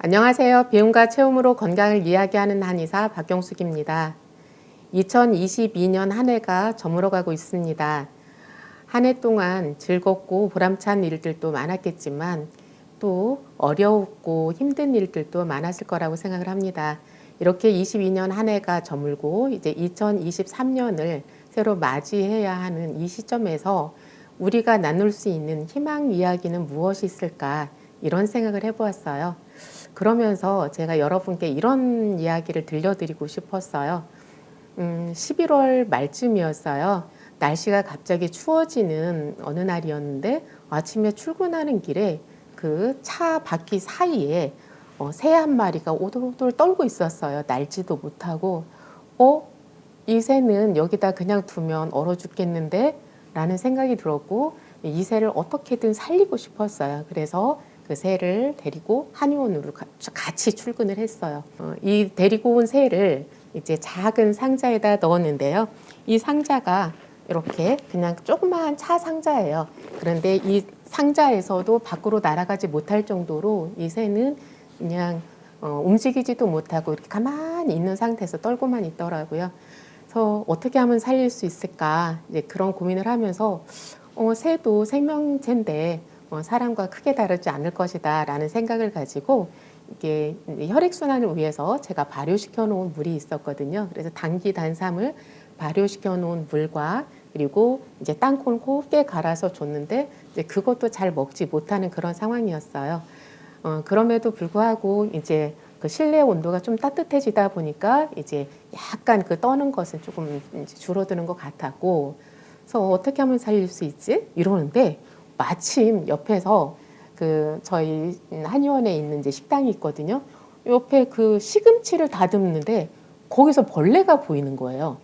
안녕하세요. 배움과 체험으로 건강을 이야기하는 한의사 박경숙입니다. 2022년 한 해가 저물어가고 있습니다. 한 해 동안 즐겁고 보람찬 일들도 많았겠지만 또 어려웠고 힘든 일들도 많았을 거라고 생각을 합니다. 이렇게 22년 한 해가 저물고 이제 2023년을 새로 맞이해야 하는 이 시점에서 우리가 나눌 수 있는 희망 이야기는 무엇이 있을까 이런 생각을 해보았어요. 그러면서 제가 여러분께 이런 이야기를 들려드리고 싶었어요. 11월 말쯤이었어요. 날씨가 갑자기 추워지는 어느 날이었는데 아침에 출근하는 길에 그 차 바퀴 사이에 새 한 마리가 오돌오돌 떨고 있었어요. 날지도 못하고 이 새는 여기다 그냥 두면 얼어 죽겠는데 라는 생각이 들었고 이 새를 어떻게든 살리고 싶었어요. 그래서 그 새를 데리고 한의원으로 같이 출근을 했어요. 이 데리고 온 새를 이제 작은 상자에다 넣었는데요. 이 상자가 이렇게 그냥 조그마한 차 상자예요. 그런데 이 상자에서도 밖으로 날아가지 못할 정도로 이 새는 그냥 움직이지도 못하고 이렇게 가만히 있는 상태에서 떨고만 있더라고요. 그래서 어떻게 하면 살릴 수 있을까 이제 그런 고민을 하면서 새도 생명체인데 사람과 크게 다르지 않을 것이다 라는 생각을 가지고 이게 혈액순환을 위해서 제가 발효시켜 놓은 물이 있었거든요. 그래서 단기 단삼을 발효시켜 놓은 물과 그리고 이제 땅콩을 곱게 갈아서 줬는데 이제 그것도 잘 먹지 못하는 그런 상황이었어요. 그럼에도 불구하고 이제 그 실내 온도가 좀 따뜻해지다 보니까 이제 약간 그 떠는 것은 조금 이제 줄어드는 것 같았고, 그래서 어떻게 하면 살릴 수 있지? 이러는데 마침 옆에서 그 저희 한의원에 있는 이제 식당이 있거든요. 옆에 그 시금치를 다듬는데 거기서 벌레가 보이는 거예요.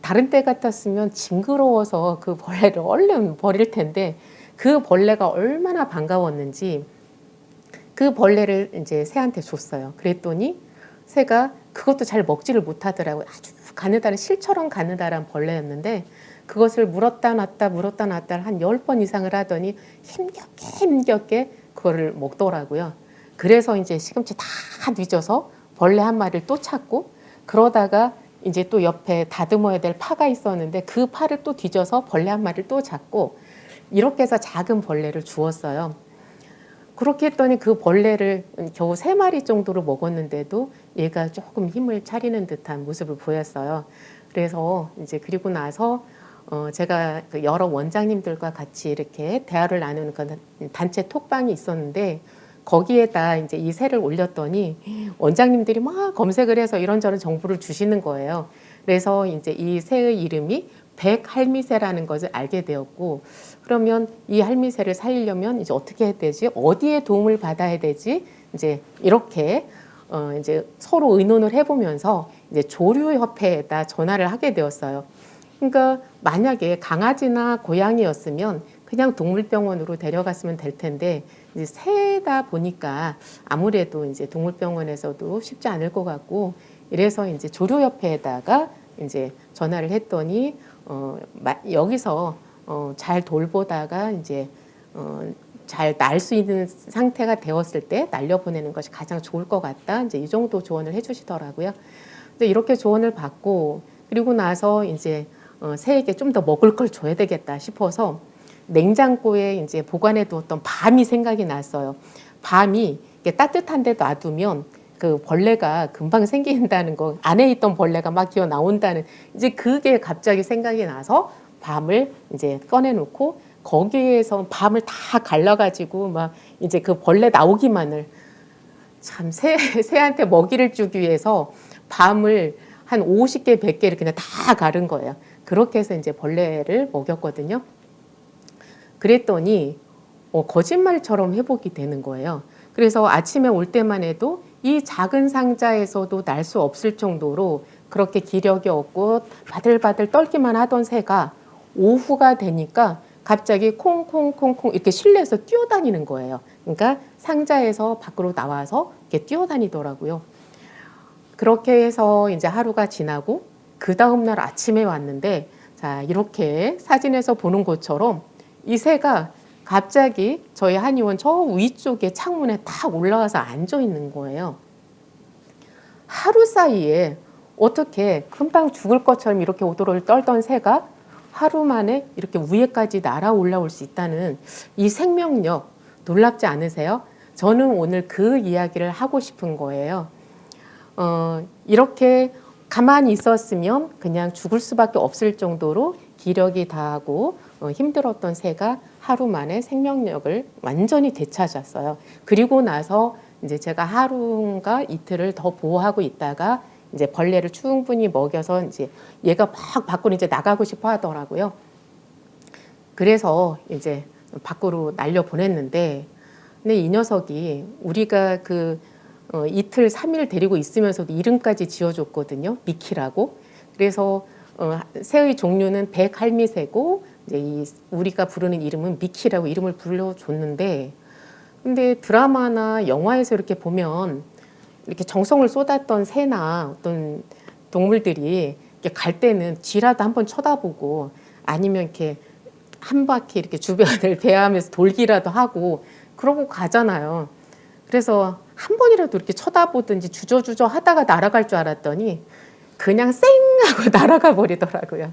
다른 때 같았으면 징그러워서 그 벌레를 얼른 버릴 텐데 그 벌레가 얼마나 반가웠는지 그 벌레를 이제 새한테 줬어요. 그랬더니 새가 그것도 잘 먹지를 못하더라고요. 아주 가느다란 실처럼 가느다란 벌레였는데 그것을 물었다 놨다 한 10번 이상을 하더니 힘겹게 그거를 먹더라고요. 그래서 이제 시금치 다 뒤져서 벌레 한 마리를 또 찾고 그러다가 이제 또 옆에 다듬어야 될 파가 있었는데 그 파를 또 뒤져서 벌레 한 마리를 또 잡고 이렇게 해서 작은 벌레를 주었어요. 그렇게 했더니 그 벌레를 겨우 3마리 정도로 먹었는데도 얘가 조금 힘을 차리는 듯한 모습을 보였어요. 그래서 이제 그리고 나서 제가 그 여러 원장님들과 같이 이렇게 대화를 나누는 그 단체 톡방이 있었는데 거기에다 이제 이 새를 올렸더니 원장님들이 막 검색을 해서 이런저런 정보를 주시는 거예요. 그래서 이제 이 새의 이름이 백할미새라는 것을 알게 되었고, 그러면 이 할미새를 살리려면 이제 어떻게 해야 되지? 어디에 도움을 받아야 되지? 이제 이렇게 이제 서로 의논을 해보면서 이제 조류협회에다 전화를 하게 되었어요. 그러니까 만약에 강아지나 고양이였으면 그냥 동물병원으로 데려갔으면 될 텐데 이제 새다 보니까 아무래도 이제 동물병원에서도 쉽지 않을 것 같고 이래서 이제 조류협회에다가 이제 전화를 했더니 여기서 잘 돌보다가 이제 잘 날 수 있는 상태가 되었을 때 날려보내는 것이 가장 좋을 것 같다. 이제 이 정도 조언을 해주시더라고요. 근데 이렇게 조언을 받고 그리고 나서 이제 새에게 좀 더 먹을 걸 줘야 되겠다 싶어서 냉장고에 이제 보관해 두었던 밤이 생각이 났어요. 밤이 따뜻한 데 놔두면 그 벌레가 금방 생긴다는 거, 안에 있던 벌레가 막 기어 나온다는 이제 그게 갑자기 생각이 나서 밤을 이제 꺼내 놓고 거기에서 밤을 다 갈라가지고 막 이제 그 벌레 나오기만을 참 새한테 먹이를 주기 위해서 밤을 한 50개, 100개를 그냥 다 가른 거예요. 그렇게 해서 이제 벌레를 먹였거든요. 그랬더니 거짓말처럼 회복이 되는 거예요. 그래서 아침에 올 때만 해도 이 작은 상자에서도 날 수 없을 정도로 그렇게 기력이 없고 바들바들 떨기만 하던 새가 오후가 되니까 갑자기 콩콩콩콩 이렇게 실내에서 뛰어다니는 거예요. 그러니까 상자에서 밖으로 나와서 이렇게 뛰어다니더라고요. 그렇게 해서 이제 하루가 지나고 그 다음날 아침에 왔는데 자 이렇게 사진에서 보는 것처럼 이 새가 갑자기 저희 한의원 저 위쪽에 창문에 탁 올라와서 앉아 있는 거예요. 하루 사이에 어떻게 금방 죽을 것처럼 이렇게 오돌오돌 떨던 새가 하루 만에 이렇게 위에까지 날아 올라올 수 있다는 이 생명력 놀랍지 않으세요? 저는 오늘 그 이야기를 하고 싶은 거예요. 이렇게 가만히 있었으면 그냥 죽을 수밖에 없을 정도로 기력이 다하고 힘들었던 새가 하루 만에 생명력을 완전히 되찾았어요. 그리고 나서 이제 제가 하루인가 이틀을 더 보호하고 있다가 이제 벌레를 충분히 먹여서 이제 얘가 막 밖으로 이제 나가고 싶어 하더라고요. 그래서 이제 밖으로 날려 보냈는데, 근데 이 녀석이 우리가 이틀, 3일 데리고 있으면서도 이름까지 지어줬거든요. 미키라고. 그래서 새의 종류는 백할미새고 이제 우리가 부르는 이름은 미키라고 이름을 불러줬는데, 근데 드라마나 영화에서 이렇게 보면 이렇게 정성을 쏟았던 새나 어떤 동물들이 이렇게 갈 때는 뒤라도 한번 쳐다보고 아니면 이렇게 한 바퀴 이렇게 주변을 배회하면서 돌기라도 하고 그러고 가잖아요. 그래서 한 번이라도 이렇게 쳐다보든지 주저주저 하다가 날아갈 줄 알았더니 그냥 쌩 하고 날아가 버리더라고요.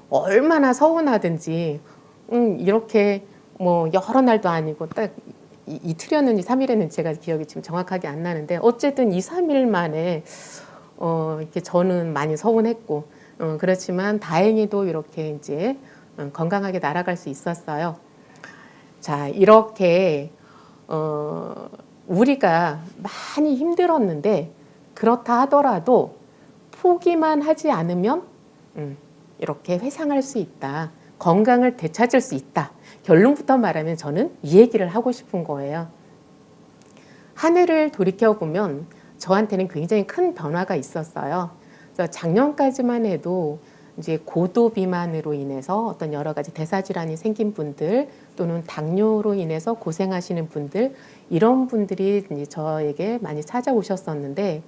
얼마나 서운하든지 이렇게 뭐 여러 날도 아니고 딱 이틀이었는지 3일했는지 제가 기억이 지금 정확하게 안 나는데 어쨌든 2, 3일 만에 이렇게 저는 많이 서운했고 그렇지만 다행히도 이렇게 이제 건강하게 날아갈 수 있었어요. 자, 이렇게 우리가 많이 힘들었는데 그렇다 하더라도 포기만 하지 않으면 이렇게 회상할 수 있다. 건강을 되찾을 수 있다. 결론부터 말하면 저는 이 얘기를 하고 싶은 거예요. 한 해를 돌이켜보면 저한테는 굉장히 큰 변화가 있었어요. 그래서 작년까지만 해도 이제 고도 비만으로 인해서 어떤 여러 가지 대사질환이 생긴 분들 또는 당뇨로 인해서 고생하시는 분들 이런 분들이 이제 저에게 많이 찾아오셨었는데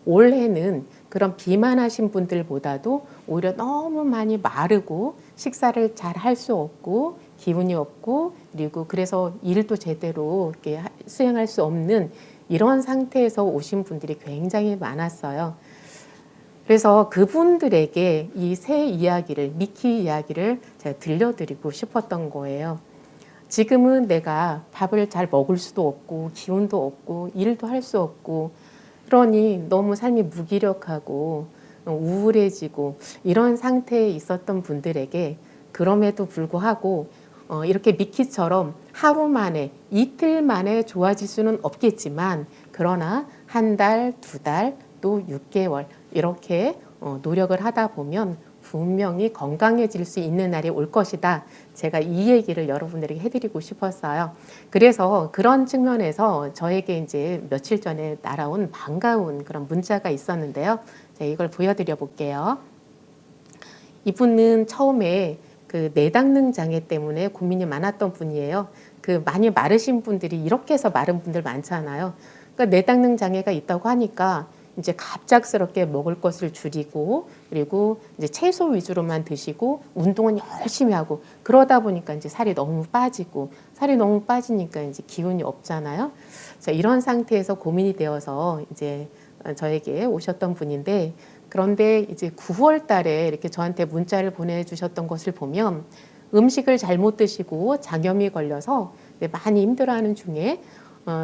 올해는 그런 비만하신 분들보다도 오히려 너무 많이 마르고 식사를 잘 할 수 없고 기운이 없고 그리고 그래서 일도 제대로 이렇게 수행할 수 없는 이런 상태에서 오신 분들이 굉장히 많았어요. 그래서 그분들에게 이 새 이야기를, 미키 이야기를 제가 들려드리고 싶었던 거예요. 지금은 내가 밥을 잘 먹을 수도 없고 기운도 없고 일도 할 수 없고 그러니 너무 삶이 무기력하고 우울해지고 이런 상태에 있었던 분들에게 그럼에도 불구하고 이렇게 미키처럼 하루 만에 이틀 만에 좋아질 수는 없겠지만 그러나 한 달, 두 달, 또 6개월 이렇게 노력을 하다 보면 분명히 건강해질 수 있는 날이 올 것이다. 제가 이 얘기를 여러분들에게 해드리고 싶었어요. 그래서 그런 측면에서 저에게 이제 며칠 전에 날아온 반가운 그런 문자가 있었는데요. 제가 이걸 보여드려 볼게요. 이분은 처음에 그 내당능 장애 때문에 고민이 많았던 분이에요. 그 많이 마르신 분들이 이렇게 해서 마른 분들 많잖아요. 그러니까 내당능 장애가 있다고 하니까 이제 갑작스럽게 먹을 것을 줄이고 그리고 이제 채소 위주로만 드시고 운동은 열심히 하고 그러다 보니까 이제 살이 너무 빠지니까 이제 기운이 없잖아요. 자, 이런 상태에서 고민이 되어서 이제 저에게 오셨던 분인데 그런데 이제 9월 달에 이렇게 저한테 문자를 보내주셨던 것을 보면 음식을 잘못 드시고 장염이 걸려서 많이 힘들어하는 중에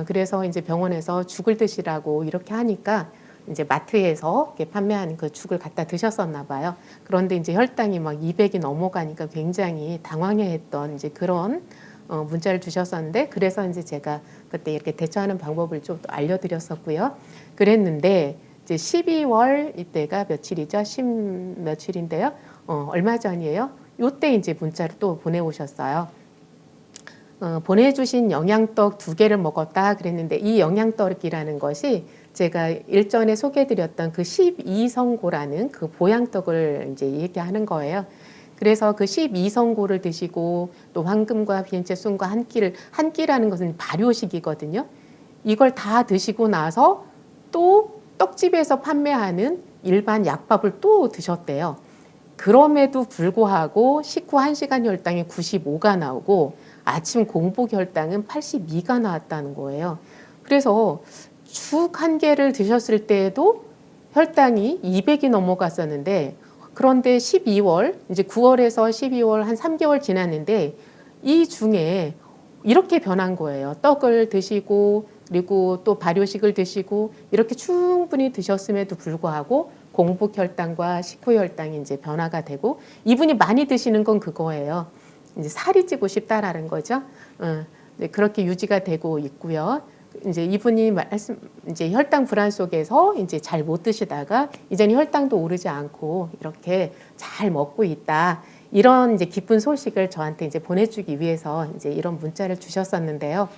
그래서 이제 병원에서 죽을 드시라고 이렇게 하니까 이제 마트에서 이렇게 판매하는 그 죽을 갖다 드셨었나 봐요. 그런데 이제 혈당이 막 200이 넘어가니까 굉장히 당황해했던 이제 그런 문자를 주셨었는데 그래서 이제 제가 그때 이렇게 대처하는 방법을 좀 알려드렸었고요. 그랬는데 이제 12월 이때가 며칠이죠? 10 며칠인데요. 얼마 전이에요. 요때 이제 문자를 또 보내오셨어요. 보내주신 영양떡 2개를 먹었다 그랬는데 이 영양떡이라는 것이 제가 일전에 소개해드렸던 그 12성고라는 그 보양떡을 이제 얘기하는 거예요. 그래서 그 12성고를 드시고 또 황금과 비엔체 순과 한 끼라는 것은 발효식이거든요. 이걸 다 드시고 나서 또 떡집에서 판매하는 일반 약밥을 또 드셨대요. 그럼에도 불구하고 식후 1시간 혈당이 95가 나오고 아침 공복 혈당은 82가 나왔다는 거예요. 그래서 죽 한 개를 드셨을 때에도 혈당이 200이 넘어갔었는데, 그런데 12월, 이제 9월에서 12월 한 3개월 지났는데 이 중에 이렇게 변한 거예요. 떡을 드시고 그리고 또 발효식을 드시고 이렇게 충분히 드셨음에도 불구하고 공복 혈당과 식후 혈당이 이제 변화가 되고, 이분이 많이 드시는 건 그거예요. 이제 살이 찌고 싶다라는 거죠. 네, 그렇게 유지가 되고 있고요. 이제 이분이 이제 혈당 불안 속에서 이제 잘 못 드시다가 이제는 혈당도 오르지 않고 이렇게 잘 먹고 있다. 이런 이제 기쁜 소식을 저한테 이제 보내주기 위해서 이제 이런 문자를 주셨었는데요.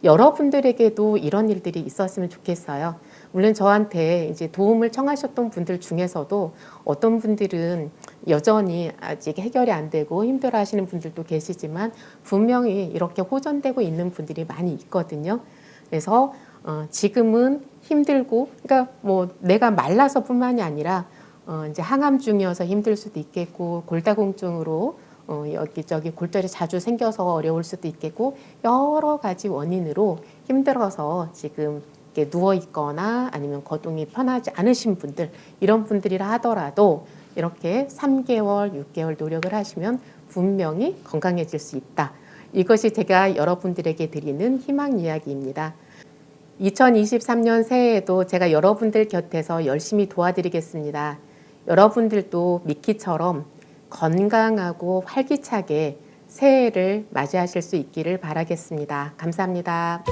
여러분들에게도 이런 일들이 있었으면 좋겠어요. 물론 저한테 이제 도움을 청하셨던 분들 중에서도 어떤 분들은 여전히 아직 해결이 안 되고 힘들어 하시는 분들도 계시지만 분명히 이렇게 호전되고 있는 분들이 많이 있거든요. 그래서 지금은 힘들고, 그러니까 뭐 내가 말라서 뿐만이 아니라 이제 항암 중이어서 힘들 수도 있겠고, 골다공증으로 여기저기 골절이 자주 생겨서 어려울 수도 있겠고, 여러 가지 원인으로 힘들어서 지금 이렇게 누워 있거나 아니면 거동이 편하지 않으신 분들, 이런 분들이라 하더라도 이렇게 3개월, 6개월 노력을 하시면 분명히 건강해질 수 있다. 이것이 제가 여러분들에게 드리는 희망 이야기입니다. 2023년 새해에도 제가 여러분들 곁에서 열심히 도와드리겠습니다. 여러분들도 미키처럼 건강하고 활기차게 새해를 맞이하실 수 있기를 바라겠습니다. 감사합니다.